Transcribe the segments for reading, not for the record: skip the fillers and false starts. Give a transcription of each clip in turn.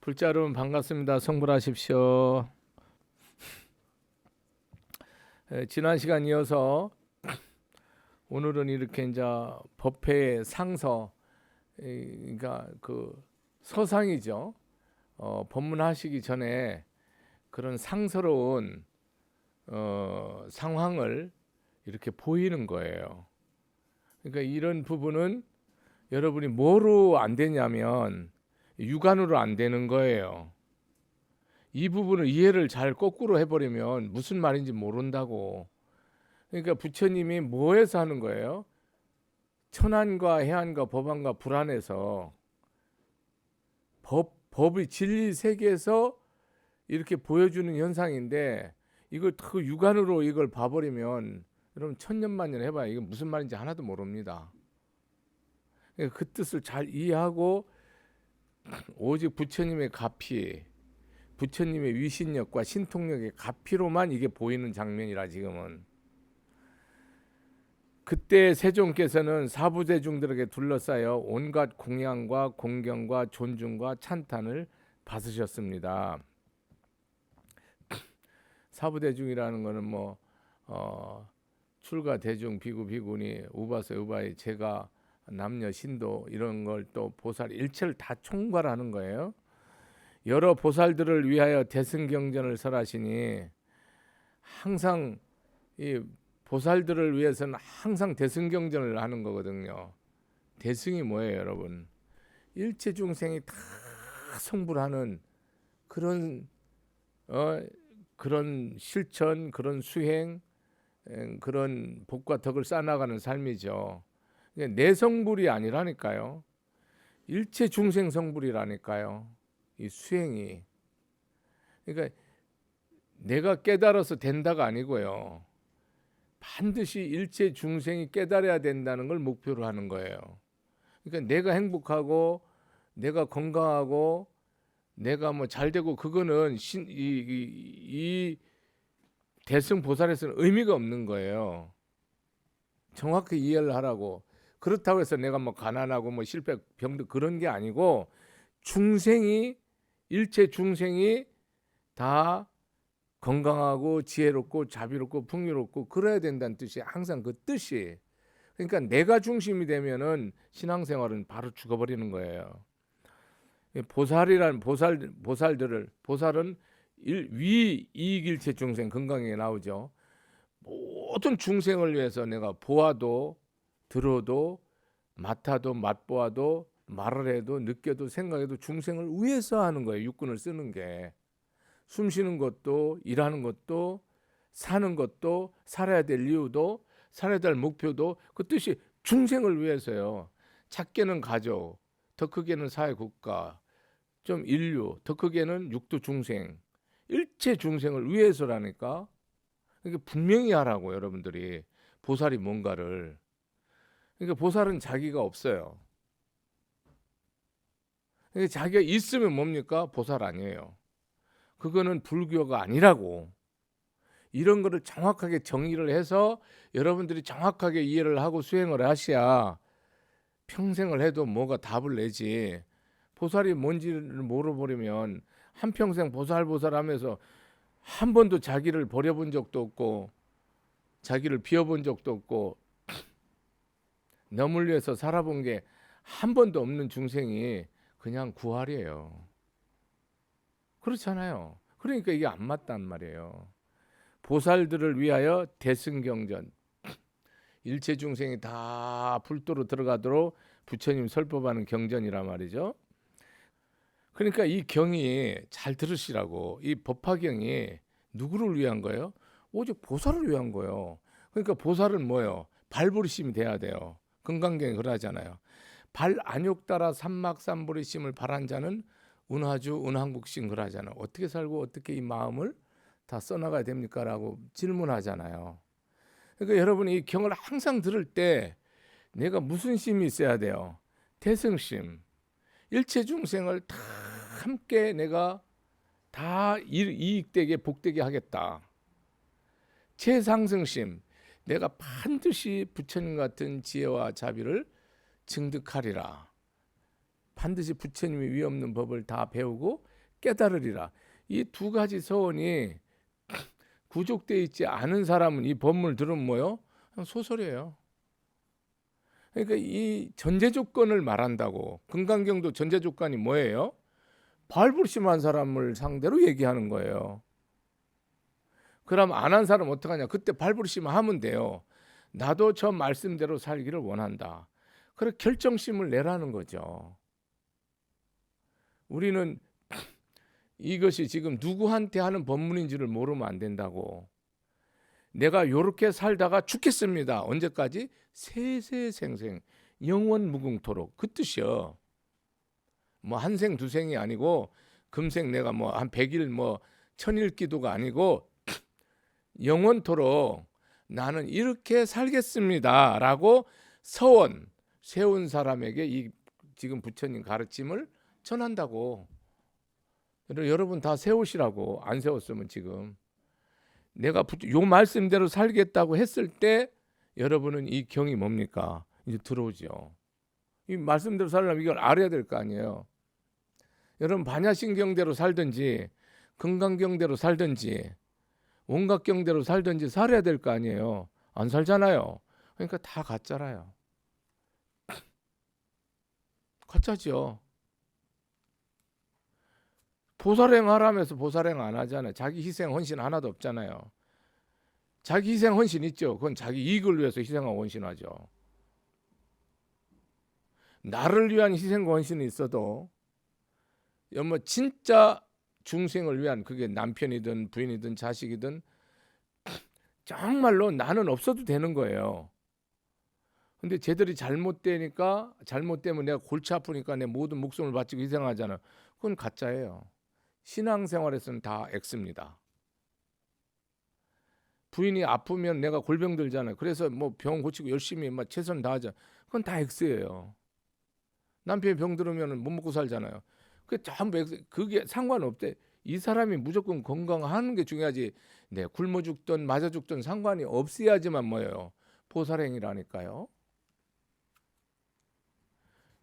둘째 여러분 반갑습니다. 성불하십시오. 지난 시간 이어서 오늘은 이렇게 이제 법회의 상서, 그러니까 그 서상이죠. 법문하시기 전에 그런 상서로운 상황을 이렇게 보이는 거예요. 그러니까 이런 부분은 여러분이 뭐로 안 되냐면 육안으로 안 되는 거예요. 이 부분을 이해를 잘 거꾸로 해버리면 무슨 말인지 모른다고. 그러니까 부처님이 뭐해서 하는 거예요? 천안과 해안과 법안과 불안에서 법의 진리 세계에서 이렇게 보여주는 현상인데, 이걸 그 육안으로 이걸 봐버리면 여러분 천년만년 해봐야 이게 무슨 말인지 하나도 모릅니다. 그러니까 그 뜻을 잘 이해하고 오직 부처님의 가피, 부처님의 위신력과 신통력의 가피로만 이게 보이는 장면이라. 지금은 그때 세종께서는 사부대중들에게 둘러싸여 온갖 공양과 공경과 존중과 찬탄을 받으셨습니다. 사부대중이라는 거는 출가 대중 비구 비구니 우바세 우바이 제가 남녀 신도 이런 걸 또 보살 일체를 다 총괄하는 거예요. 여러 보살들을 위하여 대승경전을 설하시니, 항상 이 보살들을 위해서는 항상 대승경전을 하는 거거든요. 대승이 뭐예요, 여러분? 일체 중생이 다 성불하는 그런 그런 실천, 그런 수행, 그런 복과 덕을 쌓아나가는 삶이죠. 내 성불이 아니라니까요. 일체 중생 성불이라니까요. 이 수행이. 그러니까 내가 깨달아서 된다가 아니고요. 반드시 일체 중생이 깨달아야 된다는 걸 목표로 하는 거예요. 그러니까 내가 행복하고 내가 건강하고 내가 잘 되고, 그거는 이 대승 보살에서는 의미가 없는 거예요. 정확히 이해를 하라고. 그렇다고 해서 내가 가난하고 실패 병도 그런 게 아니고, 중생이 일체 중생이 다 건강하고 지혜롭고 자비롭고 풍요롭고 그래야 된다는 뜻이 항상 그 뜻이. 그러니까 내가 중심이 되면은 신앙생활은 바로 죽어버리는 거예요. 보살은 위 이익일체 중생 건강에 나오죠. 모든 중생을 위해서 내가 보아도 들어도 맡아도 맛보아도 말을 해도 느껴도 생각해도 중생을 위해서 하는 거예요. 육군을 쓰는 게. 숨 쉬는 것도 일하는 것도 사는 것도 살아야 될 이유도 살아야 될 목표도 그 뜻이 중생을 위해서요. 작게는 가족, 더 크게는 사회 국가, 좀 인류, 더 크게는 육도 중생, 일체 중생을 위해서라니까. 이게 분명히 하라고, 여러분들이. 보살이 뭔가를. 그러니까 보살은 자기가 없어요. 그러니까 자기가 있으면 뭡니까? 보살 아니에요. 그거는 불교가 아니라고. 이런 거를 정확하게 정의를 해서 여러분들이 정확하게 이해를 하고 수행을 하셔야 평생을 해도 뭐가 답을 내지. 보살이 뭔지를 모르버리면 한평생 보살 하면서 한 번도 자기를 버려본 적도 없고 자기를 비워본 적도 없고 남을 위해서 살아본 게 한 번도 없는 중생이 그냥 구할이에요. 그렇잖아요. 그러니까 이게 안 맞단 말이에요. 보살들을 위하여 대승경전, 일체 중생이 다 불도로 들어가도록 부처님 설법하는 경전이란 말이죠. 그러니까 이 경이 잘 들으시라고. 이 법화경이 누구를 위한 거예요? 오직 보살을 위한 거예요. 그러니까 보살은 뭐예요? 발부리심이 돼야 돼요. 금강경이 그러잖아요. 발 안욕 따라 삼막삼보리심을 발한 자는 운하주 운항국신 그러잖아요. 어떻게 살고 어떻게 이 마음을 다 써나가야 됩니까? 라고 질문하잖아요. 그러니까 여러분이 이 경을 항상 들을 때 내가 무슨 심이 있어야 돼요? 대승심. 일체 중생을 다 함께 내가 다 이익되게 복되게 하겠다. 최상승심. 내가 반드시 부처님 같은 지혜와 자비를 증득하리라. 반드시 부처님이 위없는 법을 다 배우고 깨달으리라. 이 두 가지 서원이 구족되어 있지 않은 사람은 이 법문을 들으면 뭐요? 그냥 소설이에요. 그러니까 이 전제 조건을 말한다고. 금강경도 전제 조건이 뭐예요? 발불심한 사람을 상대로 얘기하는 거예요. 그럼 안 한 사람 어떡하냐? 그때 발불심하면 돼요. 나도 저 말씀대로 살기를 원한다. 그래 결정심을 내라는 거죠. 우리는 이것이 지금 누구한테 하는 법문인지를 모르면 안 된다고. 내가 요렇게 살다가 죽겠습니다. 언제까지? 세세생생 영원 무궁토록. 그 뜻이요. 뭐 한생 두생이 아니고 금생 내가 뭐 한 100일 뭐 천일 기도가 아니고 영원토록 나는 이렇게 살겠습니다라고 서원 세운 사람에게 이 지금 부처님 가르침을 전한다고. 여러분 다 세우시라고. 안 세웠으면 지금 내가 요 말씀대로 살겠다고 했을 때 여러분은 이 경이 뭡니까? 이제 들어오죠. 이 말씀대로 살려면 이걸 알아야 될 거 아니에요. 여러분 반야신경대로 살든지 금강경대로 살든지 온갖 경대로 살든지 살아야 될 거 아니에요. 안 살잖아요. 그러니까 다 가짜라요. 가짜죠. 보살행 하라면서 보살행 안 하잖아요. 자기 희생 헌신 하나도 없잖아요. 자기 희생 헌신 있죠. 그건 자기 이익을 위해서 희생하고 헌신하죠. 나를 위한 희생과 헌신이 있어도 뭐 진짜 중생을 위한 그게 남편이든 부인이든 자식이든 정말로 나는 없어도 되는 거예요. 근데 쟤들이 잘못되니까 잘못되면 내가 골치 아프니까 내 모든 목숨을 바치고 희생하잖아. 그건 가짜예요. 신앙생활에서는 다 X입니다. 부인이 아프면 내가 골병 들잖아요. 그래서 뭐 병 고치고 열심히 막 최선 다하자. 그건 다 X예요. 남편이 병 들으면 못 먹고 살잖아요. 그게 전부 X. 그게 상관없대. 이 사람이 무조건 건강하는 게 중요하지. 네, 굶어 죽든 맞아 죽든 상관이 없어야지만 뭐예요? 보살행이라니까요.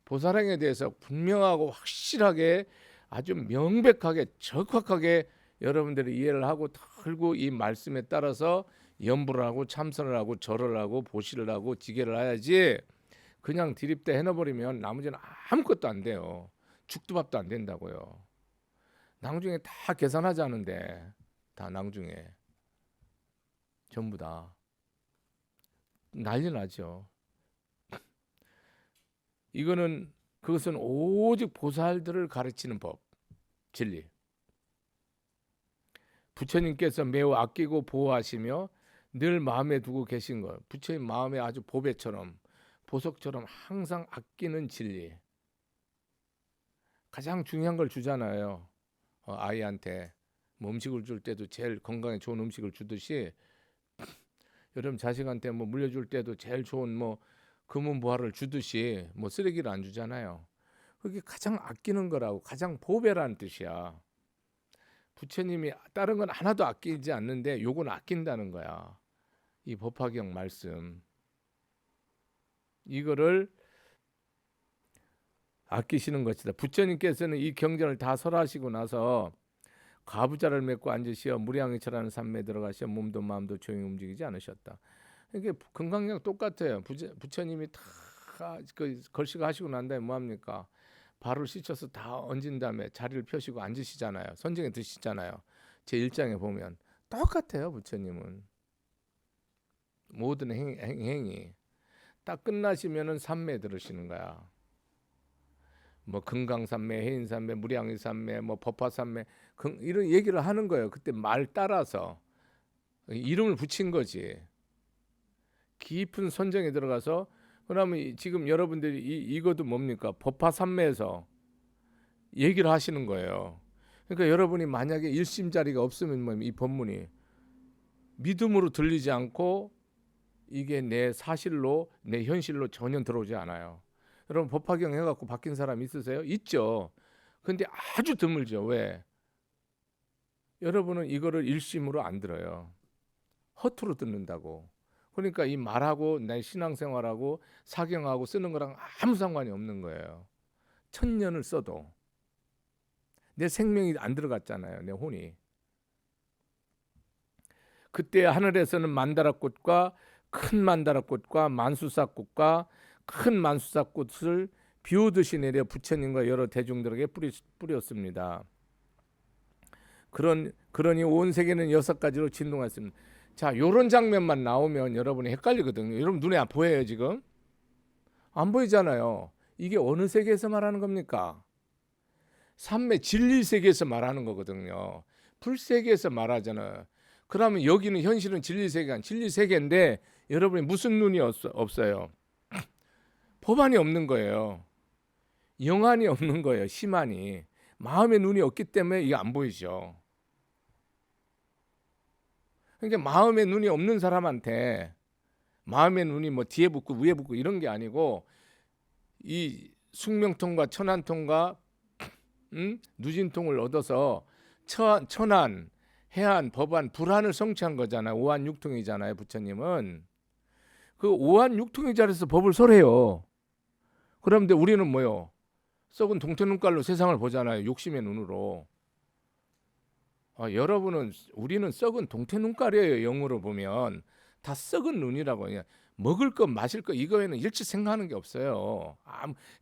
보살행에 대해서 분명하고 확실하게 아주 명백하게 적확하게 여러분들이 이해를 하고 들고 이 말씀에 따라서 염불을 하고 참선을 하고 절을 하고 보시를 하고 지게를 해야지 그냥 디립대 해놔버리면 나머지는 아무것도 안 돼요. 죽도 밥도 안 된다고요. 나중에 다 계산하지 않은데 다 나중에 전부 다 난리 나죠. 이거는 그것은 오직 보살들을 가르치는 법, 진리. 부처님께서 매우 아끼고 보호하시며 늘 마음에 두고 계신 것. 부처님 마음에 아주 보배처럼 보석처럼 항상 아끼는 진리. 가장 중요한 걸 주잖아요. 아이한테 뭐 음식을 줄 때도 제일 건강에 좋은 음식을 주듯이 여러분 자식한테 뭐 물려줄 때도 제일 좋은 뭐 금은 보화를 주듯이 뭐 쓰레기를 안 주잖아요. 그게 가장 아끼는 거라고 가장 보배라는 뜻이야. 부처님이 다른 건 하나도 아끼지 않는데 요건 아낀다는 거야. 이 법화경 말씀. 이거를 아끼시는 것이다. 부처님께서는 이 경전을 다 설하시고 나서 가부좌를 메고 앉으시어 무량히 절하는 삶에 들어가시어 몸도 마음도 조용히 움직이지 않으셨다. 이게 금강경 똑같아요. 부처님이 다 그 걸식하시고 난 다음에 뭐 합니까? 발을 씻어서 다 얹은 다음에 자리를 펴시고 앉으시잖아요. 선정에 드시잖아요. 제 1장에 보면 똑같아요. 부처님은 모든 행위 딱 끝나시면은 삼매 들으시는 거야. 뭐 금강삼매, 해인삼매, 무량의삼매, 뭐 법화삼매 이런 얘기를 하는 거예요. 그때 말 따라서 이름을 붙인 거지. 깊은 선정에 들어가서 그러면 지금 여러분들이 이것도 뭡니까? 법화삼매에서 얘기를 하시는 거예요. 그러니까 여러분이 만약에 일심자리가 없으면 뭐 이 법문이 믿음으로 들리지 않고 이게 내 사실로 내 현실로 전혀 들어오지 않아요. 여러분 법화경 해갖고 바뀐 사람 있으세요? 있죠. 근데 아주 드물죠. 왜? 여러분은 이거를 일심으로 안 들어요. 허투루 듣는다고. 그러니까 이 말하고 내 신앙생활하고 사경하고 쓰는 거랑 아무 상관이 없는 거예요. 1000년을 써도 내 생명이 안 들어갔잖아요. 내 혼이. 그때 하늘에서는 만다라꽃과 큰 만다라꽃과 만수사꽃과 큰 만수사꽃을 비오듯이 내려 부처님과 여러 대중들에게 뿌렸습니다. 그러니 온 세계는 6가지로 진동했습니다. 자, 요런 장면만 나오면 여러분이 헷갈리거든요. 여러분 눈에 안 보여요, 지금? 안 보이잖아요. 이게 어느 세계에서 말하는 겁니까? 삼매 진리 세계에서 말하는 거거든요. 불 세계에서 말하잖아요. 그러면 여기는 현실은 진리 세계가 진리 세계인데 여러분이 무슨 눈이 없어요? 법안이 없는 거예요. 영안이 없는 거예요. 심안이. 마음의 눈이 없기 때문에 이게 안 보이죠. 그러니까 마음의 눈이 없는 사람한테 마음의 눈이 뭐 뒤에 붙고 위에 붙고 이런 게 아니고 이 숙명통과 천안통과 누진통을 얻어서 천안, 해안, 법안, 불안을 성취한 거잖아요. 오한육통이잖아요. 부처님은 그 오한육통의 자리에서 법을 설해요. 그런데 우리는 뭐요? 썩은 동태눈깔로 세상을 보잖아요. 욕심의 눈으로. 여러분은 우리는 썩은 동태눈깔이에요. 영으로 보면 다 썩은 눈이라고. 그냥 먹을 것 마실 것 이거에는 일치 생각하는 게 없어요.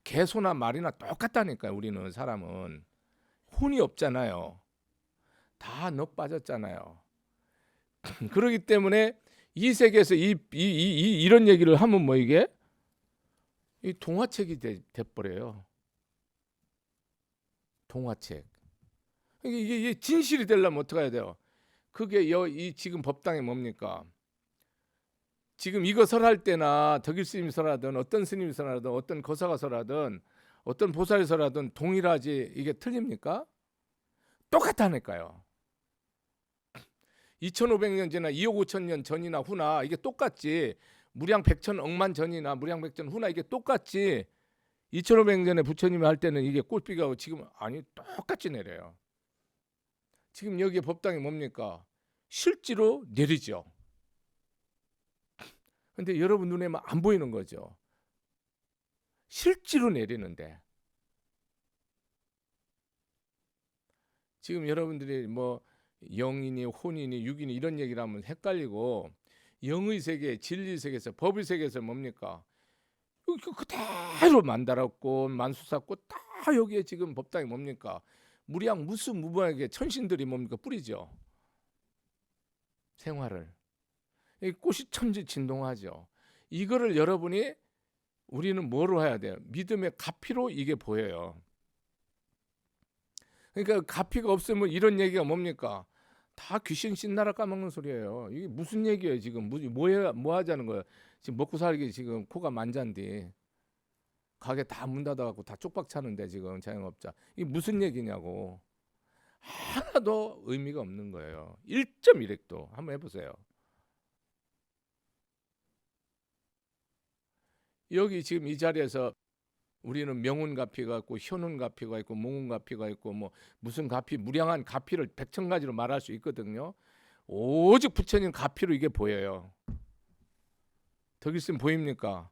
개소나 말이나 똑같다니까요. 우리는 사람은 혼이 없잖아요. 다 너 빠졌잖아요. 그렇기 때문에 이 세계에서 이런 얘기를 하면 뭐 이게 이 동화책이 돼버려요. 동화책. 이게 진실이 되려면 어떻게 해야 돼요? 그게 이 지금 법당이 뭡니까? 지금 이거 설할 때나 덕일 스님이 설하든 어떤 스님이 설하든 어떤 거사가 설하든 어떤 보살이 설하든 동일하지 이게 틀립니까? 똑같다니까요. 2500년 전이나 2억 5천 년 전이나 후나 이게 똑같지. 무량 100천 억만 전이나 무량 100천 후나 이게 똑같지. 2500년 전에 부처님이 할 때는 이게 꼴비가 지금 아니 똑같이 내려요. 지금 여기 법당이 뭡니까? 실제로 내리죠. 근데 여러분 눈에만 안 보이는 거죠. 실제로 내리는데. 지금 여러분들이 뭐 영이니 혼이니 육이니 이런 얘기를 하면 헷갈리고 영의 세계, 진리 세계에서 법의 세계에서 뭡니까? 그대로 만다랐고 만수사꽃 다 여기에 지금 법당이 뭡니까? 무량 무수무부하게 천신들이 뭡니까? 뿌리죠. 생활을. 이 꽃이 천지 진동하죠. 이거를 여러분이 우리는 뭐로 해야 돼요? 믿음의 가피로 이게 보여요. 그러니까 가피가 없으면 이런 얘기가 뭡니까? 다 귀신 신나라 까먹는 소리예요. 이게 무슨 얘기예요 지금? 뭐 하자는 거예요? 지금 먹고 살기 지금 코가 만잔디 가게 다 문 닫아갖고 다 쪽박 차는데 지금 자영업자 이게 무슨 얘기냐고. 하나도 의미가 없는 거예요. 1.1핵도 한번 해보세요. 여기 지금 이 자리에서 우리는 명운 가피가 있고 현운 가피가 있고 몽운 가피가 있고 뭐 무슨 가피 무량한 가피를 백천가지로 말할 수 있거든요. 오직 부처님 가피로 이게 보여요. 덕 있으면 보입니까?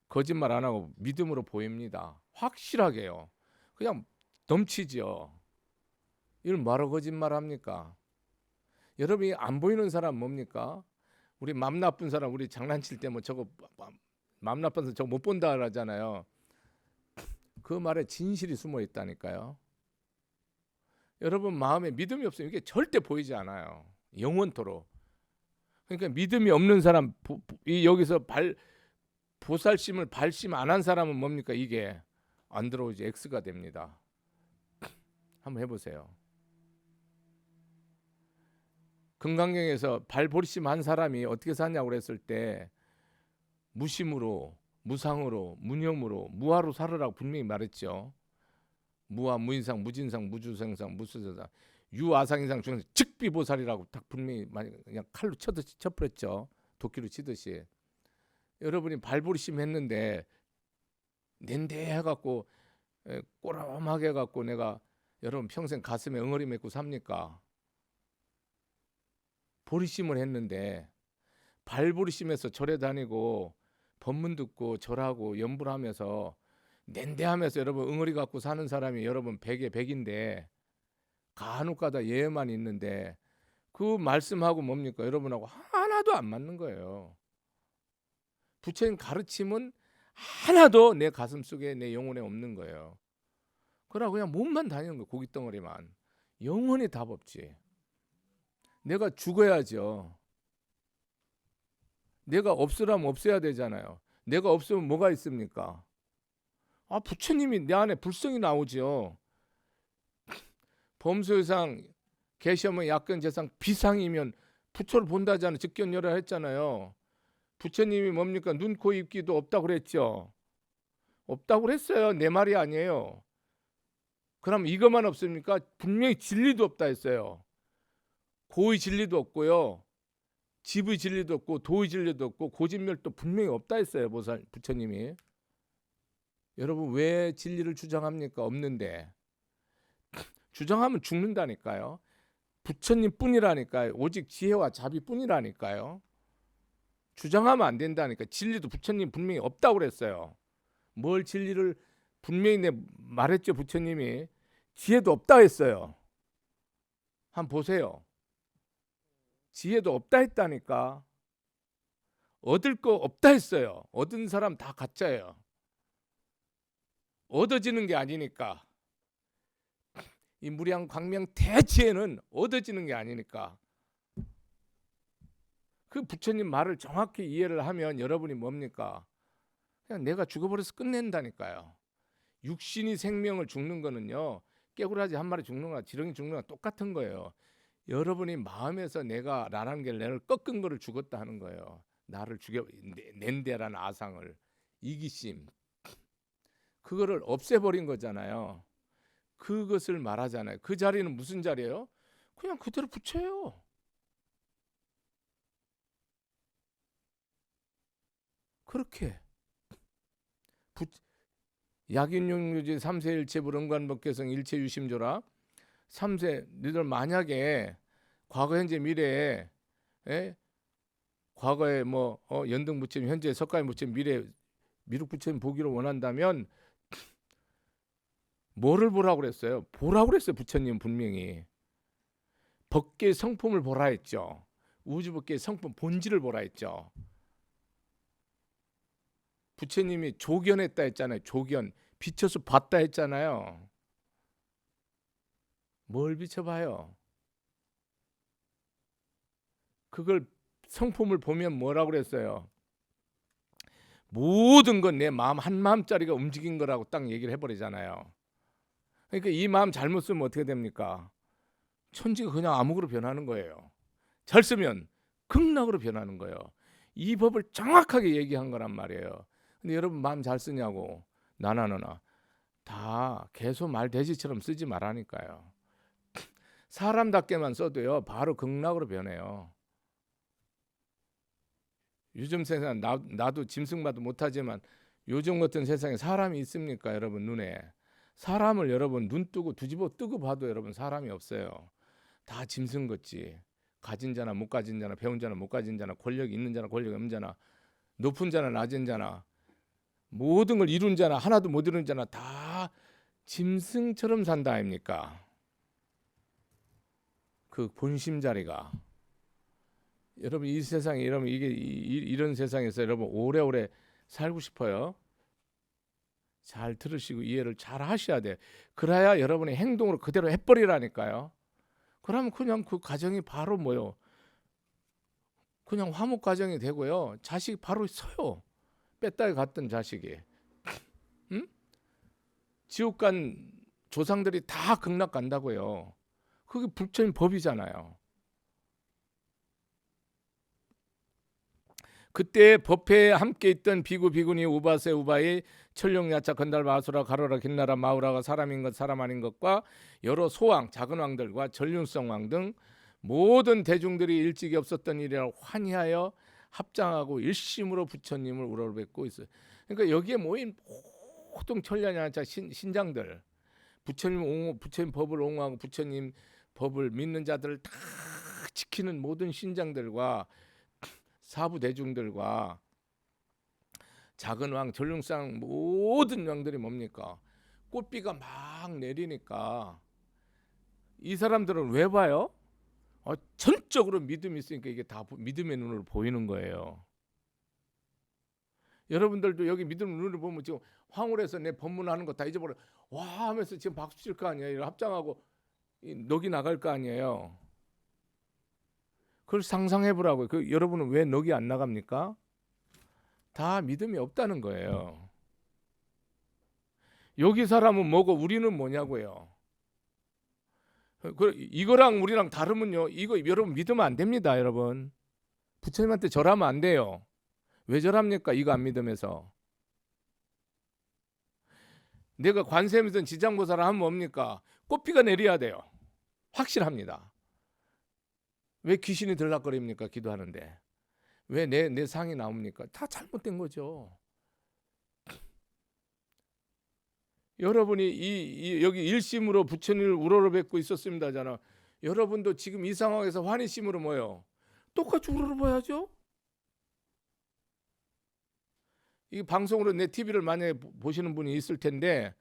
거짓말 안 하고 믿음으로 보입니다. 확실하게요. 그냥 넘치죠. 이걸 뭐하러 거짓말합니까? 여러분이 안 보이는 사람 뭡니까? 우리 맘 나쁜 사람 우리 장난칠 때 뭐 저거 맘 나쁜 사람 저거 못 본다 하잖아요. 그 말에 진실이 숨어 있다니까요. 여러분 마음에 믿음이 없으면 이게 절대 보이지 않아요. 영원토록. 그러니까 믿음이 없는 사람 여기서 보살심을 발심 안 한 사람은 뭡니까? 이게 안 들어오지 X가 됩니다. 한번 해보세요. 금강경에서 발보리심 한 사람이 어떻게 사냐고 그랬을 때 무심으로 무상으로 무념으로 무아로 살으라고 분명히 말했죠. 무아 무인상 무진상 무주생상 무수세상 유아상인상 중에서 즉비보살이라고 딱 분명히 그냥 칼로 쳐듯이 쳐버렸죠. 도끼로 치듯이. 여러분이 발보리심 했는데 낸대해갖고 꼬람하게 해갖고 내가 여러분 평생 가슴에 엉어리 맺고 삽니까? 보리심을 했는데 발보리심에서 절에 다니고 법문 듣고 절하고 염불하면서 낸대하면서 여러분 응어리 갖고 사는 사람이 여러분 백에 백인데 간혹가다 예만 있는데 그 말씀하고 뭡니까? 여러분하고 하나도 안 맞는 거예요. 부처님 가르침은 하나도 내 가슴 속에 내 영혼에 없는 거예요. 그러나 그냥 몸만 다니는 거예요. 고깃덩어리만. 영원히 답 없지. 내가 죽어야죠. 내가 없으라면 없어야 되잖아요. 내가 없으면 뭐가 있습니까? 부처님이 내 안에 불성이 나오죠. 범소유상 계시하면 약근 재상 비상이면 부처를 본다잖아요. 직견열하 했잖아요. 부처님이 뭡니까? 눈, 코, 입, 귀도 없다고 그랬죠. 없다고 그랬어요. 내 말이 아니에요. 그럼 이것만 없습니까? 분명히 진리도 없다 했어요. 고의 진리도 없고요. 집의 진리도 없고 도의 진리도 없고 고진멸도 분명히 없다 했어요. 부처님이. 여러분 왜 진리를 주장합니까? 없는데. 주장하면 죽는다니까요. 부처님뿐이라니까요. 오직 지혜와 자비뿐이라니까요. 주장하면 안 된다니까. 진리도 부처님 분명히 없다고 그랬어요. 뭘 진리를 분명히 말했죠. 부처님이. 지혜도 없다 했어요. 한번 보세요. 지혜도 없다 했다니까. 얻을 거 없다 했어요. 얻은 사람 다 가짜예요. 얻어지는 게 아니니까. 이 무량 광명 대지혜는 얻어지는 게 아니니까. 그 부처님 말을 정확히 이해를 하면 여러분이 뭡니까? 그냥 내가 죽어버려서 끝낸다니까요. 육신이 생명을 죽는 거는요. 깨구라지 한 마리 죽는 거나 지렁이 죽는 거나 똑같은 거예요. 여러분이 마음에서 내가 나라는 게 나를 꺾은 거를 죽었다 하는 거예요. 나를 죽여 낸대라는 아상을, 이기심, 그거를 없애버린 거잖아요. 그것을 말하잖아요. 그 자리는 무슨 자리예요? 그냥 그대로 부처예요. 그렇게 약인용유지 삼세일체 불응관법계성 일체유심조라. 삼세 너희들 만약에 과거 현재 미래에 과거에 연등 부처님 현재 석가인 부처님 미래 미륵 부처님 보기를 원한다면 뭐를 보라고 그랬어요? 보라고 그랬어요. 부처님 분명히 법계의 성품을 보라 했죠. 우주법계의 성품 본질을 보라 했죠. 부처님이 조견했다 했잖아요. 조견 비춰서 봤다 했잖아요. 뭘 비춰봐요? 그걸 성품을 보면 뭐라고 그랬어요? 모든 건 내 마음 한 마음짜리가 움직인 거라고 딱 얘기를 해버리잖아요. 그러니까 이 마음 잘못 쓰면 어떻게 됩니까? 천지가 그냥 암흑으로 변하는 거예요. 잘 쓰면 극락으로 변하는 거예요. 이 법을 정확하게 얘기한 거란 말이에요. 근데 여러분 마음 잘 쓰냐고. 나나나나 다 개소 말돼지처럼 쓰지 말라니까요. 사람답게만 써도요 바로 극락으로 변해요. 요즘 세상 나도 짐승마도 못하지만 요즘 같은 세상에 사람이 있습니까? 여러분 눈에 사람을 여러분 눈 뜨고 뒤집어 뜨고 봐도 여러분 사람이 없어요. 다 짐승 같지. 가진 자나 못 가진 자나 배운 자나 못 가진 자나 권력이 있는 자나 권력이 없는 자나 높은 자나 낮은 자나 모든 걸 이룬 자나 하나도 못 이룬 자나 다 짐승처럼 산다 아닙니까? 그 본심 자리가. 여러분 이 세상에 여러분 이런 세상에서 여러분 오래오래 살고 싶어요. 잘 들으시고 이해를 잘 하셔야 돼. 그래야 여러분의 행동으로 그대로 해버리라니까요. 그러면 그냥 그 가정이 바로 뭐요? 그냥 화목 가정이 되고요. 자식이 바로 서요. 뺐다가 갔던 자식이. 응? 지옥 간 조상들이 다 극락 간다고요. 그게 부처님 법이잖아요. 그때 법회에 함께 있던 비구 비구니 우바세 우바이 천룡야차 건달바 아수라 가로라 긴나라 마우라가 사람인 것 사람 아닌 것과 여러 소왕 작은 왕들과 전륜성 왕 등 모든 대중들이 일찍이 없었던 일이라 환희하여 합장하고 일심으로 부처님을 우러러뵙고 있어요. 그러니까 여기에 모인 모든 천륜야차 신장들 부처님 법을 옹호하고 부처님 법을 믿는 자들을 다 지키는 모든 신장들과 사부 대중들과 작은 왕, 전륜상 모든 왕들이 뭡니까? 꽃비가 막 내리니까 이 사람들은 왜 봐요? 전적으로 믿음이 있으니까 이게 다 믿음의 눈으로 보이는 거예요. 여러분들도 여기 믿음의 눈으로 보면 지금 황홀해서 내 법문하는 거 다 잊어버려 와 하면서 지금 박수 칠 거 아니에요. 합장하고 넋이 나갈 거 아니에요. 그걸 상상해 보라고요. 여러분은 왜 넋이 안 나갑니까? 다 믿음이 없다는 거예요. 여기 사람은 뭐고 우리는 뭐냐고요. 이거랑 우리랑 다르면요. 이거 여러분 믿으면 안 됩니다, 여러분. 부처님한테 절하면 안 돼요. 왜 절합니까? 이거 안 믿으면서. 내가 관세음이든 지장보살을 하면 뭡니까? 꽃비가 내려야 돼요. 확실합니다. 왜 귀신이 들락거립니까? 기도하는데. 왜 내 상이 나옵니까? 다 잘못된 거죠. 여러분이 여기 일심으로 부처님을 우러러뵙고 있었습니다잖아. 여러분도 지금 이 상황에서 환희심으로 뭐요? 똑같이 우러러봐야죠. 이 방송으로 내 TV를 만약에 보시는 분이 있을 텐데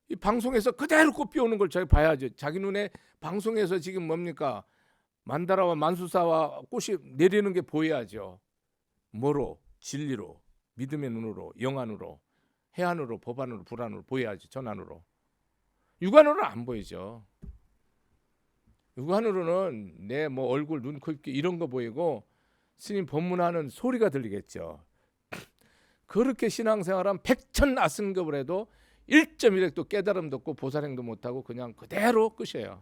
이 방송에서 그대로 꽃비 오는 걸 자기 봐야죠. 자기 눈에 방송에서 지금 뭡니까? 만다라와 만수사와 꽃이 내리는 게 보여야죠. 뭐로? 진리로, 믿음의 눈으로, 영안으로, 해안으로, 법안으로, 불안으로 보여야죠. 전안으로. 육안으로는 안 보이죠. 육안으로는 내 뭐 얼굴, 눈, 코, 입 이런 거 보이고 스님 법문하는 소리가 들리겠죠. 그렇게 신앙생활하면 백천아승급을 해도 1.1핵도 깨달음도 없고 보살행도 못하고 그냥 그대로 끝이에요.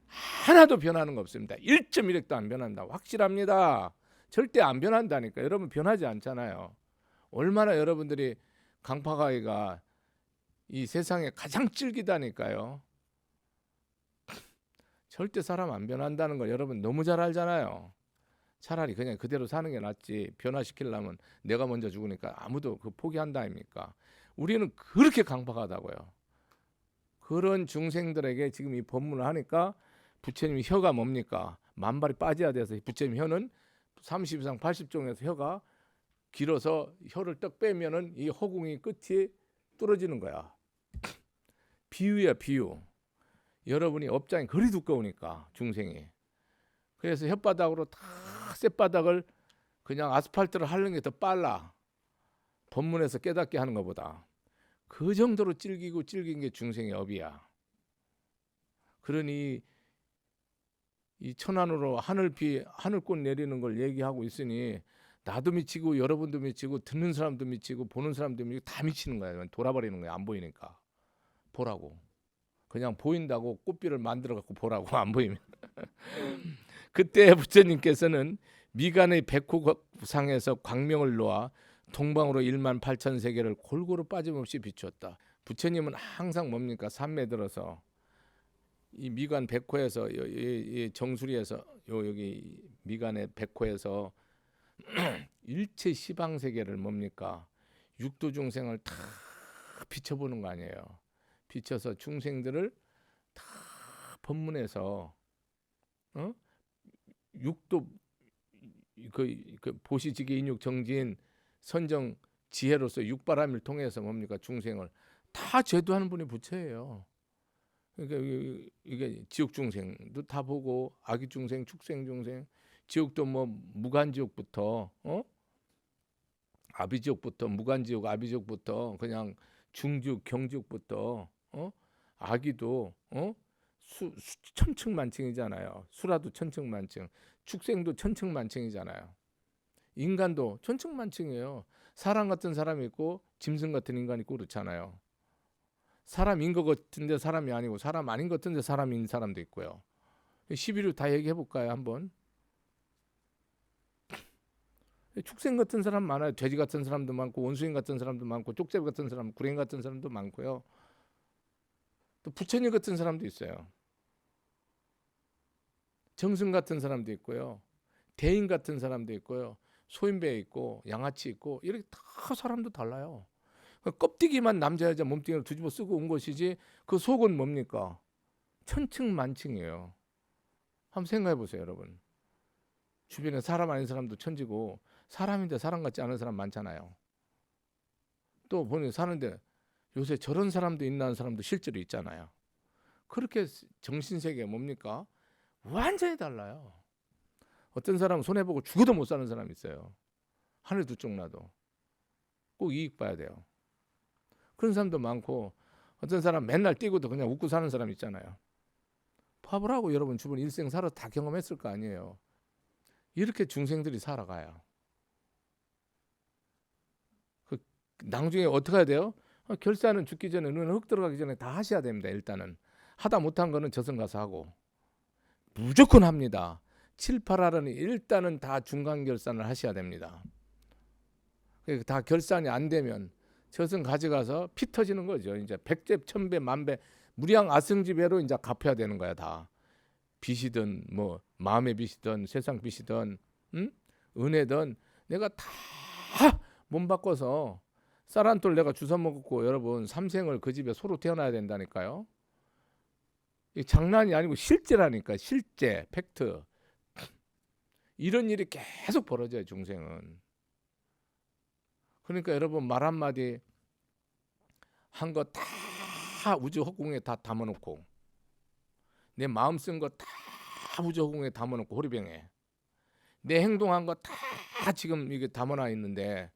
하나도 변하는 거 없습니다. 1.1핵도 안 변한다. 확실합니다. 절대 안 변한다니까. 여러분 변하지 않잖아요. 얼마나 여러분들이 강파가위가 이 세상에 가장 질기다니까요. 절대 사람 안 변한다는 걸 여러분 너무 잘 알잖아요. 차라리 그냥 그대로 사는 게 낫지. 변화시키려면 내가 먼저 죽으니까 아무도 그 포기한다 아닙니까? 우리는 그렇게 강박하다고요. 그런 중생들에게 지금 이 법문을 하니까 부처님 혀가 뭡니까? 만발이 빠져야 돼서 부처님 혀는 30 이상 80종에서 혀가 길어서 혀를 떡 빼면은 이 허공이 끝이 뚫어지는 거야. 비유야 비유. 여러분이 업장이 그리 두꺼우니까 중생이. 그래서 혓바닥으로 다 쇳바닥을 그냥 아스팔트를 하는 게 더 빨라. 법문에서 깨닫게 하는 것보다. 그 정도로 질기고 질긴 게 중생의 업이야. 그러니 이 천안으로 하늘꽃 내리는 걸 얘기하고 있으니 나도 미치고 여러분도 미치고 듣는 사람도 미치고 보는 사람도 미치고 다 미치는 거야. 돌아버리는 거야. 안 보이니까. 보라고. 그냥 보인다고 꽃비를 만들어 갖고 보라고 안 보이면. 그때 부처님께서는 미간의 백호상에서 광명을 놓아 동방으로 1만 8천 세계를 골고루 빠짐없이 비추었다. 부처님은 항상 뭡니까? 산매 들어서 이 미간 백호에서 이 정수리에서 여기 미간의 백호에서 일체 시방 세계를 뭡니까? 육도 중생을 다 비춰보는 거 아니에요. 비춰서 중생들을 다 법문에서 육도 그 보시지계 인육 정진 선정 지혜로서 육바람을 통해서 뭡니까? 중생을 다 제도하는 분이 부처예요. 그러니까 이게 지옥 중생도 다 보고 아기 중생, 축생 중생, 지옥도 뭐 무간지옥부터 아비지옥부터 무간지옥, 아비지옥부터 그냥 중지옥, 경지옥부터 아기도 천층만층이잖아요. 수라도 천층만층, 축생도 천층만층이잖아요. 인간도 천층만층이에요. 사람 같은 사람이 있고 짐승 같은 인간이 있고 그렇잖아요. 사람인 것 같은데 사람이 아니고 사람 아닌 것 같은데 사람인 사람도 있고요. 11류 다 얘기해 볼까요 한번? 축생 같은 사람 많아요. 돼지 같은 사람도 많고 원수인 같은 사람도 많고 쪽제비 같은 사람, 구랭이 같은 사람도 많고요. 또 부처님 같은 사람도 있어요. 정승 같은 사람도 있고요. 대인 같은 사람도 있고요. 소인배 있고 양아치 있고 이렇게 다 사람도 달라요. 껍데기만 남자 여자 몸뚱이를 뒤집어 쓰고 온 것이지 그 속은 뭡니까? 천층만층이에요. 한번 생각해 보세요, 여러분. 주변에 사람 아닌 사람도 천지고 사람인데 사람 같지 않은 사람 많잖아요. 또 보니 사는데 요새 저런 사람도 있나 하는 사람도 실제로 있잖아요. 그렇게 정신세계 뭡니까? 완전히 달라요. 어떤 사람은 손해보고 죽어도 못 사는 사람이 있어요. 하늘 두 쪽 나도. 꼭 이익 봐야 돼요. 그런 사람도 많고 어떤 사람 맨날 뛰고도 그냥 웃고 사는 사람 있잖아요. 봐보라고 여러분 주변 일생 살아 다 경험했을 거 아니에요. 이렇게 중생들이 살아가요. 그 나중에 어떻게 해야 돼요? 결사는 죽기 전에 눈에 흙 들어가기 전에 다 하셔야 됩니다. 일단은 하다 못한 거는 저승 가서 하고 무조건 합니다. 7, 8할은 일단은 다 중간 결산을 하셔야 됩니다. 다 결산이 안 되면 저승 가져가서 피 터지는 거죠. 이제 100배, 1000배, 만배 무량 아승지배로 이제 갚아야 되는 거야 다. 빚이든 뭐 마음의 빚이든 세상 빚이든 은혜든 내가 다 몸 바꿔서 쌀 한 톨 내가 주워 먹었고 여러분 삼생을 그 집에 소로 태어나야 된다니까요. 이 장난이 아니고 실제라니까. 실제 팩트. 이런 일이 계속 벌어져요 중생은. 그러니까 여러분 말 한마디 한 거 다 우주 허공에 다 담아놓고 내 마음 쓴 거 다 우주 허공에 담아놓고 호리병에 내 행동한 거 다 지금 이게 담아놔 있는데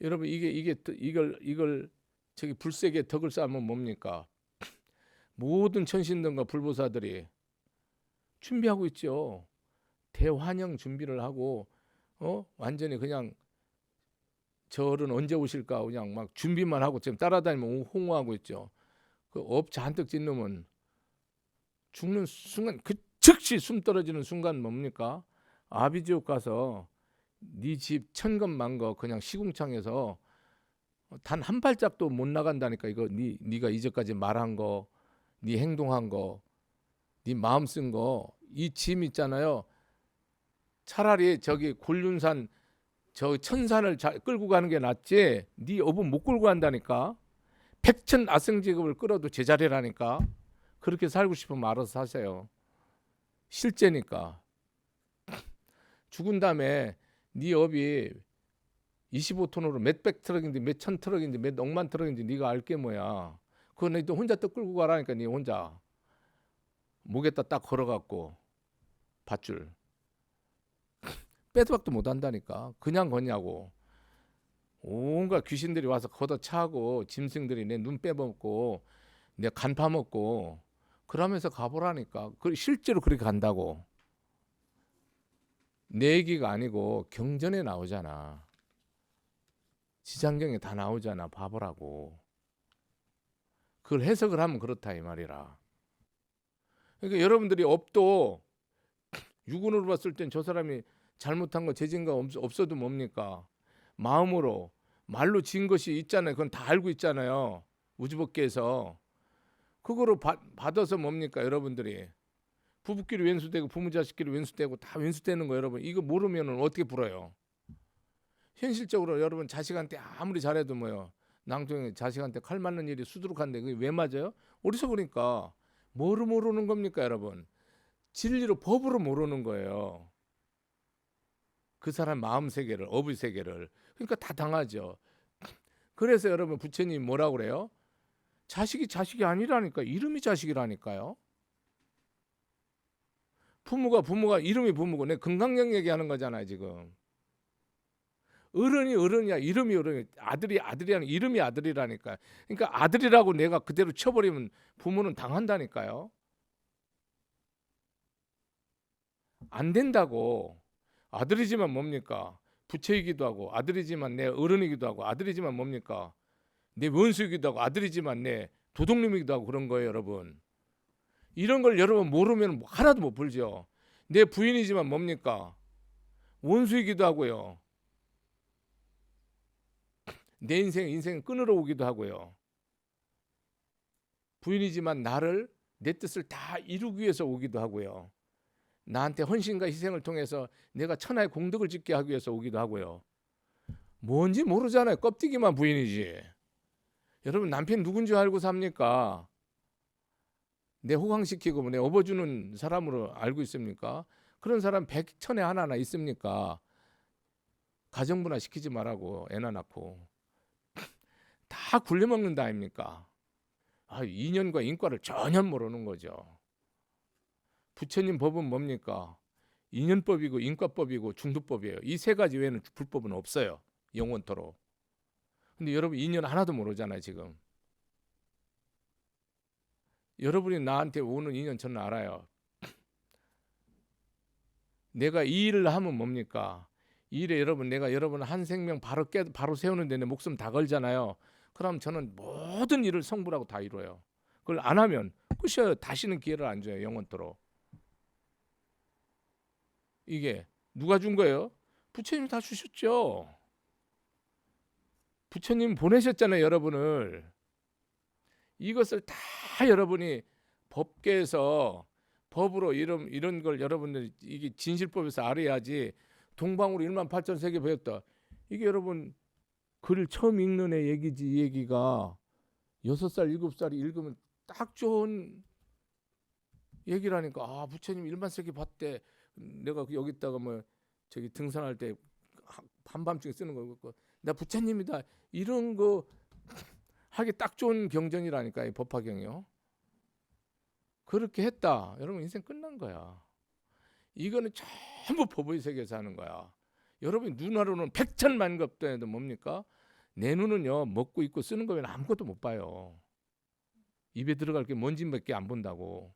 여러분 이걸 저기 불세계 덕을 쌓으면 뭡니까? 모든 천신들과 불보사들이 준비하고 있죠. 대환영 준비를 하고 완전히 그냥 저는 언제 오실까 그냥 막 준비만 하고 지금 따라다니면 홍보하고 있죠. 그 업 잔뜩 찐 놈은 죽는 순간 그 즉시 숨 떨어지는 순간 뭡니까? 아비지옥 가서 네 집 천건 만거 그냥 시궁창에서 단 한 발짝도 못 나간다니까. 이거 네가 이제까지 말한 거, 네 행동한 거, 네 마음 쓴 거, 이 짐 있잖아요. 차라리 저기 곤륜산 저 천산을 끌고 가는 게 낫지. 네 업은 못 끌고 간다니까. 백천 아승지급을 끌어도 제자리라니까. 그렇게 살고 싶으면 알아서 사세요. 실제니까. 죽은 다음에 네 업이 25톤으로 몇백 트럭인지 몇천 트럭인지 몇 억만 트럭인지 네가 알게 뭐야. 그거 너 혼자 또 끌고 가라니까. 네 혼자 목에다 딱 걸어갖고 밧줄 빼도 박도 못한다니까. 그냥 거냐고. 온갖 귀신들이 와서 걷어차고 짐승들이 내 눈 빼먹고 내 간 파먹고 그러면서 가보라니까. 실제로 그렇게 간다고. 내 얘기가 아니고 경전에 나오잖아. 지장경에 다 나오잖아. 바보라고. 그걸 해석을 하면 그렇다 이 말이라. 그러니까 여러분들이 업도 육은으로 봤을 땐 저 사람이 잘못한 거 죄진가 없어도 뭡니까? 마음으로 말로 지은 것이 있잖아요. 그건 다 알고 있잖아요. 우주법계에서. 그거로 받아서 뭡니까 여러분들이. 부부끼리 왼수되고 부모자식끼리 왼수되고 다 왼수되는 거 여러분. 이거 모르면 어떻게 불어요? 현실적으로 여러분 자식한테 아무리 잘해도 뭐요. 낭통에 자식한테 칼 맞는 일이 수두룩한데 그게 왜 맞아요? 어리석으니까. 뭐로 모르는 겁니까 여러분? 진리로 법으로 모르는 거예요. 그 사람 마음 세계를, 업의 세계를. 그러니까 다 당하죠. 그래서 여러분 부처님 뭐라고 그래요? 자식이 아니라니까. 이름이 자식이라니까요. 부모가 이름이 부모고 내 건강력 얘기하는 거잖아요 지금. 어른이 어른이야. 이름이 어른이야. 아들이 아들이야. 이름이 아들이라니까. 그러니까 아들이라고 내가 그대로 쳐버리면 부모는 당한다니까요. 안 된다고. 아들이지만 뭡니까? 부처이기도 하고 아들이지만 내 어른이기도 하고 아들이지만 뭡니까? 내 원수이기도 하고 아들이지만 내 도둑놈이기도 하고 그런 거예요 여러분. 이런 걸 여러분 모르면 하나도 못 풀죠. 내 부인이지만 뭡니까? 원수이기도 하고요. 내 인생 끊으러 오기도 하고요. 부인이지만 나를 내 뜻을 다 이루기 위해서 오기도 하고요. 나한테 헌신과 희생을 통해서 내가 천하의 공덕을 짓게 하기 위해서 오기도 하고요. 뭔지 모르잖아요. 껍데기만 부인이지. 여러분 남편 누군지 알고 삽니까? 내 호강시키고 내 업어주는 사람으로 알고 있습니까? 그런 사람 백천에 하나나 있습니까? 가정분화 시키지 말라고 애나 낳고 다 굴려먹는다 아닙니까? 인연과 인과를 전혀 모르는 거죠. 부처님 법은 뭡니까? 인연법이고 인과법이고 중두법이에요. 이 세 가지 외에는 불법은 없어요. 영원토록. 근데 여러분 인연 하나도 모르잖아요 지금. 여러분이 나한테 오는 인연 저는 알아요. 내가 이 일을 하면 뭡니까? 이 일에 내가 여러분 한 생명 바로 세우는 데 내 목숨 다 걸잖아요. 그럼 저는 모든 일을 성불하고 다 이뤄요. 그걸 안 하면 끝이에요. 다시는 기회를 안 줘요. 영원토록. 이게 누가 준 거예요? 부처님이 다 주셨죠. 부처님 보내셨잖아요. 여러분을. 이것을 다 여러분이 법계에서 법으로 이런 걸 여러분들 이게 진실법에서 알아야지. 동방으로 1만 8천 세계 배웠다. 이게 여러분 글 처음 읽는 애 얘기지. 이 얘기가 6살 7살이 읽으면 딱 좋은 얘기라니까. 부처님 1만 세계 봤대. 내가 여기다가 뭐 저기 등산할 때 한밤중에 쓰는 거. 나 부처님이다. 이런 거 하기 딱 좋은 경전이라니까. 이 법화경이요. 그렇게 했다. 여러분 인생 끝난 거야. 이거는 전부 법의 세계에서 하는 거야. 여러분이 눈으로는 백천만급도 뭡니까? 내 눈은요 먹고 입고 쓰는 거 외에는 아무것도 못 봐요. 입에 들어갈 게 먼지밖에 안 본다고.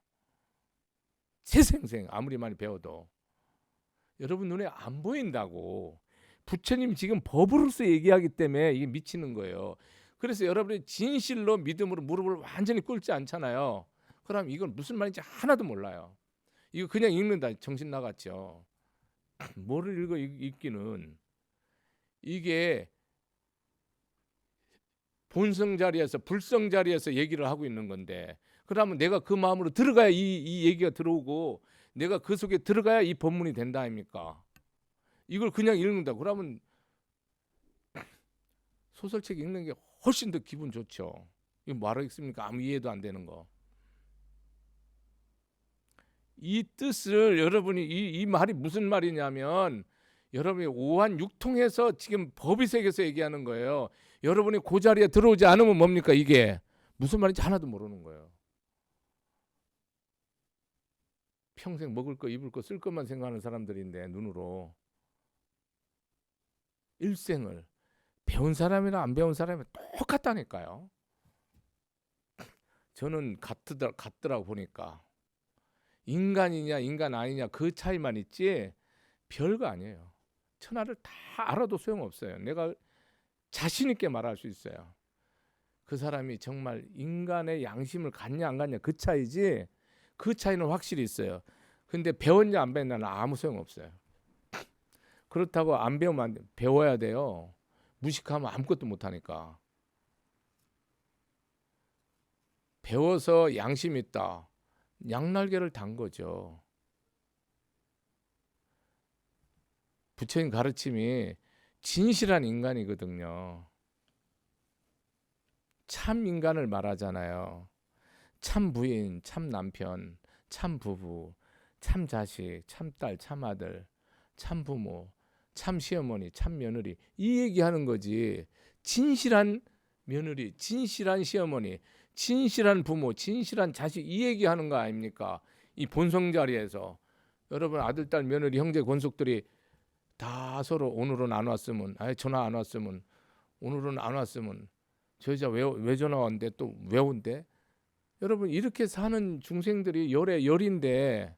세생생 아무리 많이 배워도 여러분 눈에 안 보인다고. 부처님 지금 법으로서 얘기하기 때문에 이게 미치는 거예요. 그래서 여러분이 진실로 믿음으로 무릎을 완전히 꿇지 않잖아요. 그럼 이건 무슨 말인지 하나도 몰라요. 이거 그냥 읽는다 정신 나갔죠. 뭐를 읽어 읽기는. 이게 본성 자리에서 불성 자리에서 얘기를 하고 있는 건데, 그러면 내가 그 마음으로 들어가야 이 얘기가 들어오고 내가 그 속에 들어가야 이 법문이 된다 아닙니까? 이걸 그냥 읽는다 그러면 소설책 읽는 게 훨씬 더 기분 좋죠. 이거 뭐하러 읽습니까? 아무 이해도 안 되는 거. 이 뜻을 여러분이 이 말이 무슨 말이냐면 여러분이 오한 육통해서 지금 법의 세계에서 얘기하는 거예요. 여러분이 그 자리에 들어오지 않으면 뭡니까? 이게 무슨 말인지 하나도 모르는 거예요. 평생 먹을 거 입을 거 쓸 것만 생각하는 사람들인데 눈으로 일생을 배운 사람이나 안 배운 사람이 똑같다니까요. 저는 같더라고 보니까. 인간이냐 인간 아니냐 그 차이만 있지 별거 아니에요. 천하를 다 알아도 소용없어요. 내가 자신 있게 말할 수 있어요. 그 사람이 정말 인간의 양심을 갖냐 안 갖냐 그 차이지, 그 차이는 확실히 있어요. 근데 배웠냐 안 배웠냐는 아무 소용없어요. 그렇다고 안 배우면 안 돼. 배워야 돼요. 무식하면 아무것도 못하니까. 배워서 양심 있다. 양날개를 단 거죠. 부처님 가르침이 진실한 인간이거든요. 참 인간을 말하잖아요. 참 부인, 참 남편, 참 부부, 참 자식, 참 딸, 참 아들, 참 부모, 참 시어머니, 참 며느리, 이 얘기하는 거지. 진실한 며느리, 진실한 시어머니, 진실한 부모, 진실한 자식, 이 얘기하는 거 아닙니까? 이 본성 자리에서 여러분 아들, 딸, 며느리, 형제, 권속들이 다 서로 오늘은 안 왔으면, 전화 안 왔으면, 오늘은 안 왔으면, 저 여자 왜 전화 왔는데 또 왜 온대? 여러분 이렇게 사는 중생들이 열인데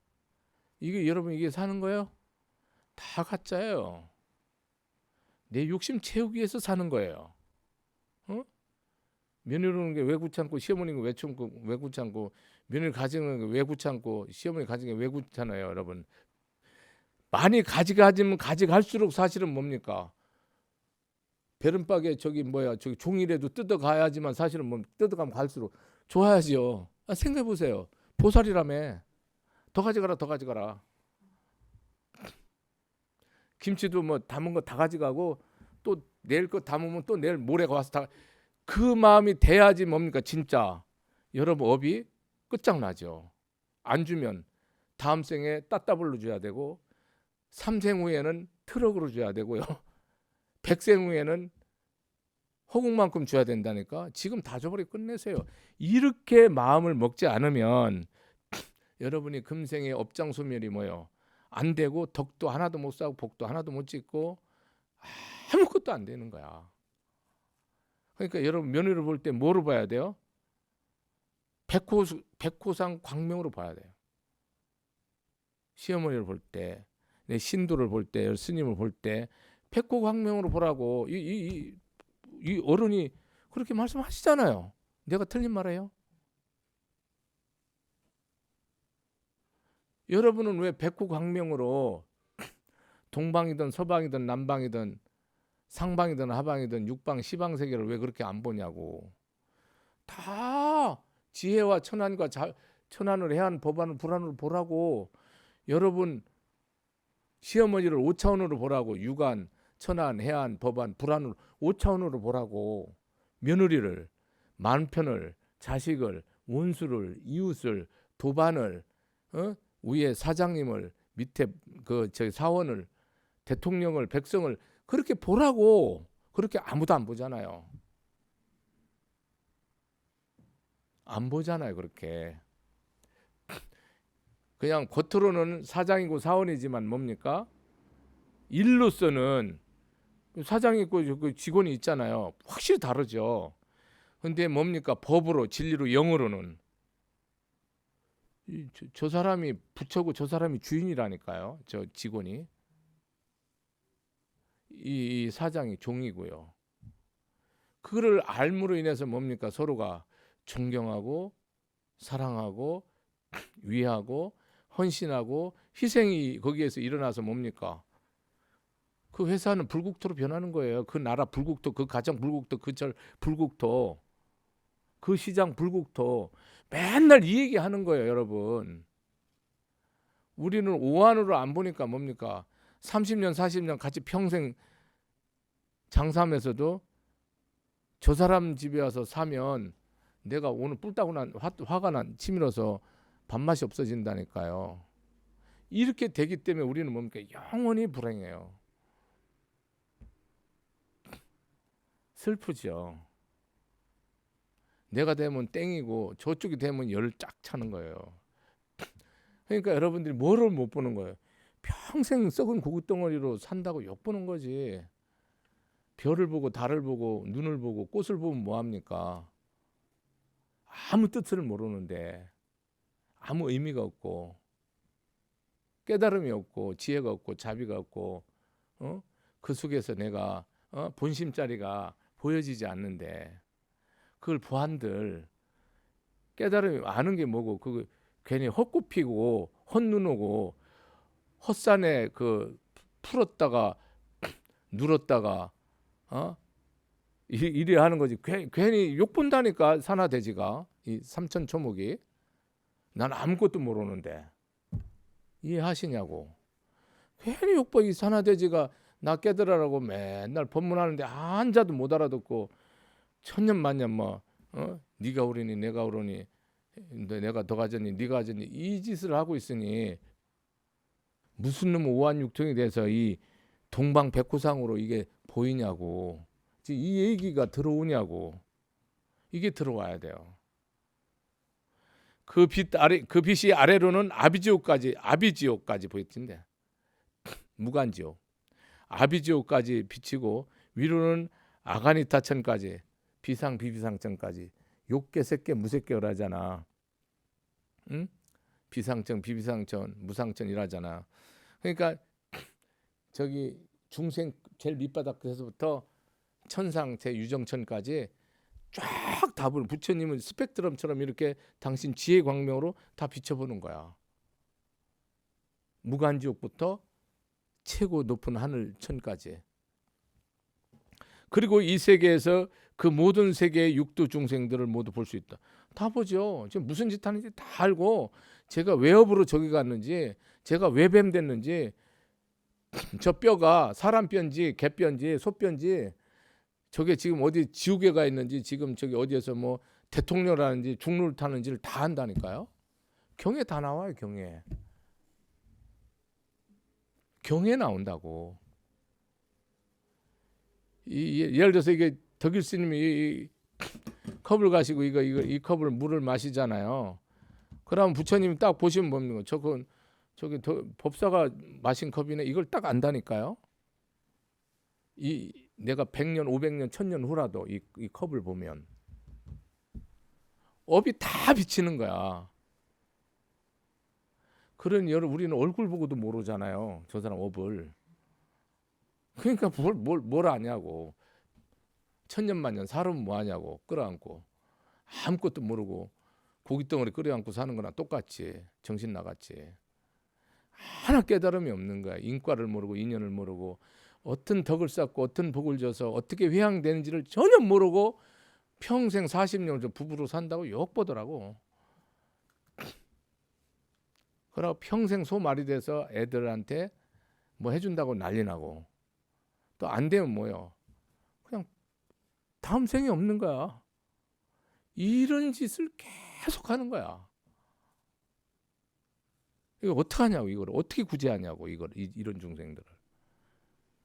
이게 여러분 이게 사는 거예요? 다 가짜예요. 내 욕심 채우기 위해서 사는 거예요. 며느리 오는 게 왜 귀찮고, 시어머니가 왜 귀찮고, 며느리 가지는 게 왜 귀찮고, 시어머니 가지는 게 왜 귀찮아요, 여러분. 많이 가지면 가져갈수록 사실은 뭡니까? 베른박에 저기 종이라도 뜯어가야지만 사실은 뜯어가면 갈수록 좋아야죠. 생각해 보세요. 보살이라며. 더 가져가라. 김치도 담은 거 다 가져가고 또 내일 거 담으면 또 내일 모레가 와서 다. 그 마음이 돼야지 뭡니까 진짜 여러분 업이 끝장나죠. 안 주면 다음 생에 따따블로 줘야 되고, 3생 후에는 트럭으로 줘야 되고요. 100생 후에는 호국만큼 줘야 된다니까. 지금 다 줘버리고 끝내세요. 이렇게 마음을 먹지 않으면 여러분이 금생의 업장소멸이 뭐요? 안 되고 덕도 하나도 못 사고 복도 하나도 못 짓고 아무것도 안 되는 거야. 그러니까 여러분 며느리를 볼 때 뭐로 봐야 돼요? 백호상 광명으로 봐야 돼요. 시어머니를 볼 때, 내 신도를 볼 때, 스님을 볼 때 백호광명으로 보라고 이 어른이 그렇게 말씀하시잖아요. 내가 틀린 말이에요? 여러분은 왜 백호광명으로 동방이든 서방이든 남방이든 상방이든 하방이든 육방 시방 세계를 왜 그렇게 안 보냐고. 다 지혜와 천안과 천안을 해안 법안을 불안으로 보라고. 여러분 시어머니를 5차원으로 보라고. 육안, 천안, 해안, 법안, 불안으로 5차원으로 보라고. 며느리를, 만편을, 자식을, 원수를, 이웃을, 도반을, 위에 사장님을, 밑에 저 사원을, 대통령을, 백성을 그렇게 보라고. 그렇게 아무도 안 보잖아요. 안 보잖아요. 그렇게 그냥 겉으로는 사장이고 사원이지만 뭡니까? 일로서는 사장이 있고 그 직원이 있잖아요. 확실히 다르죠. 근데 뭡니까? 법으로, 진리로, 영으로는 저 사람이 부처고 저 사람이 주인이라니까요. 저 직원이. 이 사장이 종이고요. 그거를 알므로 인해서 뭡니까? 서로가 존경하고 사랑하고 위하고 헌신하고 희생이 거기에서 일어나서 뭡니까? 그 회사는 불국토로 변하는 거예요. 그 나라 불국토, 그 가정 불국토, 그 절 불국토, 그 시장 불국토. 맨날 이 얘기 하는 거예요, 여러분. 우리는 오한으로 안 보니까 뭡니까? 30년, 40년 같이 평생 장사하면서도 저 사람 집에 와서 사면 내가 오늘 뿔따고 난 화가 난 치밀어서 밥맛이 없어진다니까요. 이렇게 되기 때문에 우리는 뭡니까? 영원히 불행해요. 슬프죠. 내가 되면 땡이고 저쪽이 되면 열 쫙 차는 거예요. 그러니까 여러분들이 뭐를 못 보는 거예요. 평생 썩은 고깃덩어리로 산다고 욕보는 거지. 별을 보고 달을 보고 눈을 보고 꽃을 보면 뭐합니까? 아무 뜻을 모르는데 아무 의미가 없고 깨달음이 없고 지혜가 없고 자비가 없고 그 속에서 내가 본심짜리가 보여지지 않는데 그걸 보안들 깨달음이 아는 게 뭐고 그 괜히 헛꽃 피고 헛눈 오고 헛산에 그 풀었다가 눌었다가 이래 하는 거지. 괜히 욕 본다니까 산하돼지가 이 삼천초목이. 난 아무것도 모르는데 이해하시냐고. 괜히 욕보 이 산하돼지가 나 깨달으라고 맨날 법문하는데 한자도 못 알아듣고 천년만년 뭐 네가 옳으니 내가 옳으니 내가 더 가졌니 네가 가졌니 이 짓을 하고 있으니 무슨 놈 오한육통이 돼서 이 동방백호상으로 이게 보이냐고. 이 얘기가 들어오냐고. 이게 들어와야 돼요. 그 빛이 아래로는 아비지옥까지 보였던데 무간지옥 아비지옥까지 비치고 위로는 아가니타천까지 비상비비상천까지 욕계 새계 무새계를 하잖아. 응? 비상천 비비상천 무상천이라잖아. 그러니까 저기 중생 제일 밑바닥에서부터 천상 제 유정천까지 쫙 답을 부처님은 스펙트럼처럼 이렇게 당신 지혜 광명으로 다 비춰보는 거야. 무간지옥부터 최고 높은 하늘천까지. 그리고 이 세계에서 그 모든 세계의 육도 중생들을 모두 볼 수 있다. 다 보죠. 지금 무슨 짓 하는지 다 알고 제가 왜 업으로 저기 갔는지 제가 왜 뱀 됐는지 저 뼈가 사람 뼈인지 개 뼈인지 소 뼈인지 저게 지금 어디 지옥에 가 있는지 지금 저기 어디에서 뭐 대통령을 하는지 중로를 타는지를 다 한다니까요. 경에 다 나와요. 경에 나온다고. 예를 들어서 이게 덕일 스님이 이 컵을 가시고 이 컵을 물을 마시잖아요. 그럼 부처님이 딱 보시면 뭡니까? 저기 법사가 마신 컵이네. 이걸 딱 안다니까요. 이 내가 100년, 500년, 1000년 후라도 이 컵을 보면 업이 다 비치는 거야. 그런 우리는 얼굴 보고도 모르잖아요. 저 사람 업을. 그러니까 뭘 아냐고. 천년만년 살으면 뭐 하냐고. 끌어안고 아무것도 모르고 고깃덩어리 끌어안고 사는 거나 똑같이 정신 나갔지. 하나 깨달음이 없는 거야. 인과를 모르고 인연을 모르고 어떤 덕을 쌓고 어떤 복을 줘서 어떻게 회양되는지를 전혀 모르고 평생 40년을 부부로 산다고 욕보더라고. 그러고 평생 소말이 돼서 애들한테 뭐 해준다고 난리 나고 또 안 되면 뭐요? 그냥 다음 생이 없는 거야. 이런 짓을 계속 하는 거야. 이거 어떻게 하냐고. 이걸 어떻게 구제하냐고. 이런 중생들을.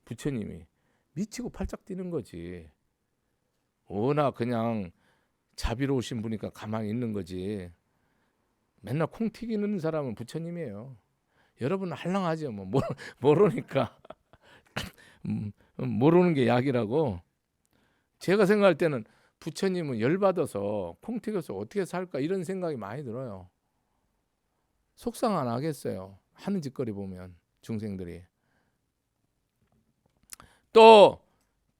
부처님이 미치고 팔짝 뛰는 거지. 워낙 그냥 자비로우신 분이니까 가만히 있는 거지. 맨날 콩 튀기는 사람은 부처님이에요. 여러분은 할랑하죠. 뭐 모르니까 모르는 게 약이라고. 제가 생각할 때는 부처님은 열받아서 콩 튀겨서 어떻게 살까 이런 생각이 많이 들어요. 속상 안 하겠어요. 하는 짓거리 보면 중생들이. 또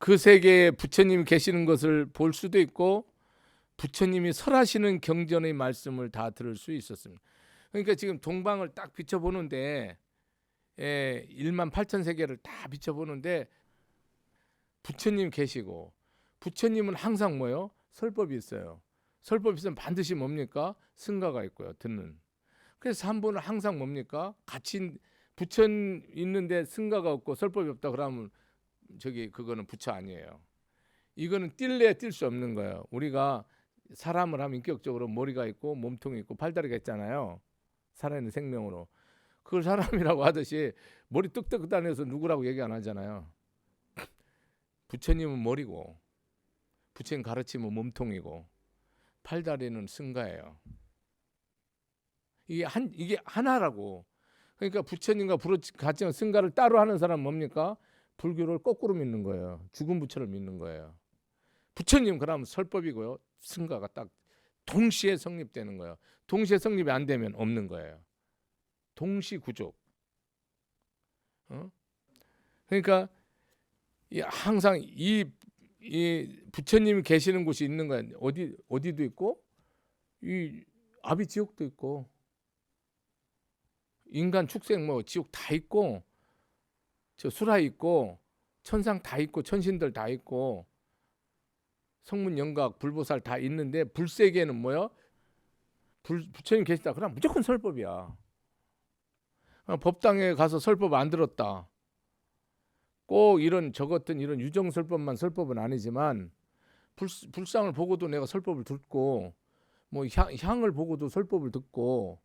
그 세계에 부처님 계시는 것을 볼 수도 있고 부처님이 설하시는 경전의 말씀을 다 들을 수 있었습니다. 그러니까 지금 동방을 딱 비춰보는데 1만 8천 세계를 다 비춰보는데 부처님 계시고 부처님은 항상 뭐요? 설법이 있어요. 설법이 있으면 반드시 뭡니까? 승가가 있고요. 듣는. 그래서 삼보는 항상 뭡니까? 같이 부처 있는데 승가가 없고 설법이 없다 그러면 그거는 부처 아니에요. 이거는 뛸래야 뛸 수 없는 거예요. 우리가 사람을 하면 인격적으로 머리가 있고 몸통이 있고 팔다리가 있잖아요. 살아있는 생명으로. 그걸 사람이라고 하듯이 머리 뚝뚝 다녀서 누구라고 얘기 안 하잖아요. 부처님은 머리고 부처님 가르치면 몸통이고 팔다리는 승가예요. 이게 하나라고. 그러니까 부처님과 같이 승가를 따로 하는 사람은 뭡니까? 불교를 거꾸로 믿는 거예요. 죽은 부처를 믿는 거예요. 부처님 그러면 설법이고요. 승가가 딱 동시에 성립되는 거예요. 동시에 성립이 안 되면 없는 거예요. 동시구족. 그러니까 항상 이 부처님이 계시는 곳이 있는 거예요. 어디도 있고 이 아비지옥도 있고 인간 축생 뭐 지옥 다 있고 저 수라 있고 천상 다 있고 천신들 다 있고 성문 영각 불보살 다 있는데 불세계는 뭐요? 부처님 계시다. 그럼 무조건 설법이야. 법당에 가서 설법 안 들었다. 꼭 이런 같은 이런 유정설법만 설법은 아니지만 불상을 보고도 내가 설법을 듣고 뭐 향을 보고도 설법을 듣고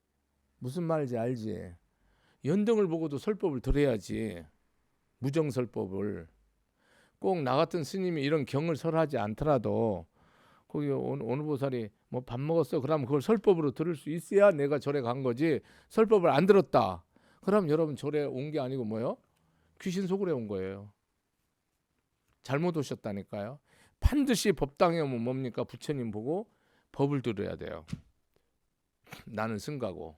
무슨 말인지 알지? 연등을 보고도 설법을 들어야지. 무정설법을. 꼭 나 같은 스님이 이런 경을 설하지 않더라도 거기 어느 보살이 뭐 밥 먹었어 그러면 그걸 설법으로 들을 수 있어야 내가 절에 간 거지. 설법을 안 들었다 그럼 여러분 절에 온 게 아니고 뭐요? 귀신 속으로 온 거예요. 잘못 오셨다니까요. 반드시 법당에 오면 뭡니까? 부처님 보고 법을 들어야 돼요. 나는 승가고.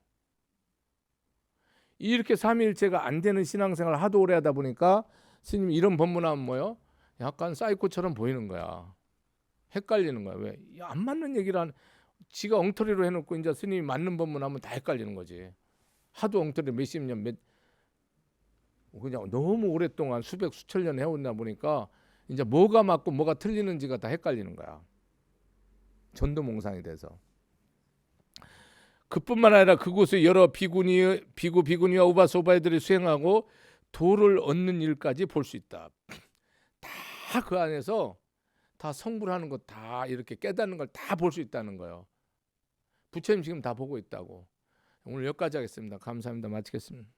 이렇게 삼위일체가 안 되는 신앙생활을 하도 오래 하다 보니까 스님 이런 법문하면 뭐요? 약간 사이코처럼 보이는 거야. 헷갈리는 거야. 왜? 안 맞는 얘기를 지가 엉터리로 해놓고 이제 스님이 맞는 법문하면 다 헷갈리는 거지. 하도 엉터리 몇십 년 그냥 너무 오랫동안 수천 년 해오다 보니까 이제 뭐가 맞고 뭐가 틀리는지가 다 헷갈리는 거야. 전도몽상이 돼서. 그뿐만 아니라 그곳에 여러 비구니와 우바소바이들이 수행하고 도를 얻는 일까지 볼 수 있다. 다 그 안에서 다 성불하는 것 다 이렇게 깨닫는 걸 다 볼 수 있다는 거예요. 부처님 지금 다 보고 있다고. 오늘 여기까지 하겠습니다. 감사합니다. 마치겠습니다.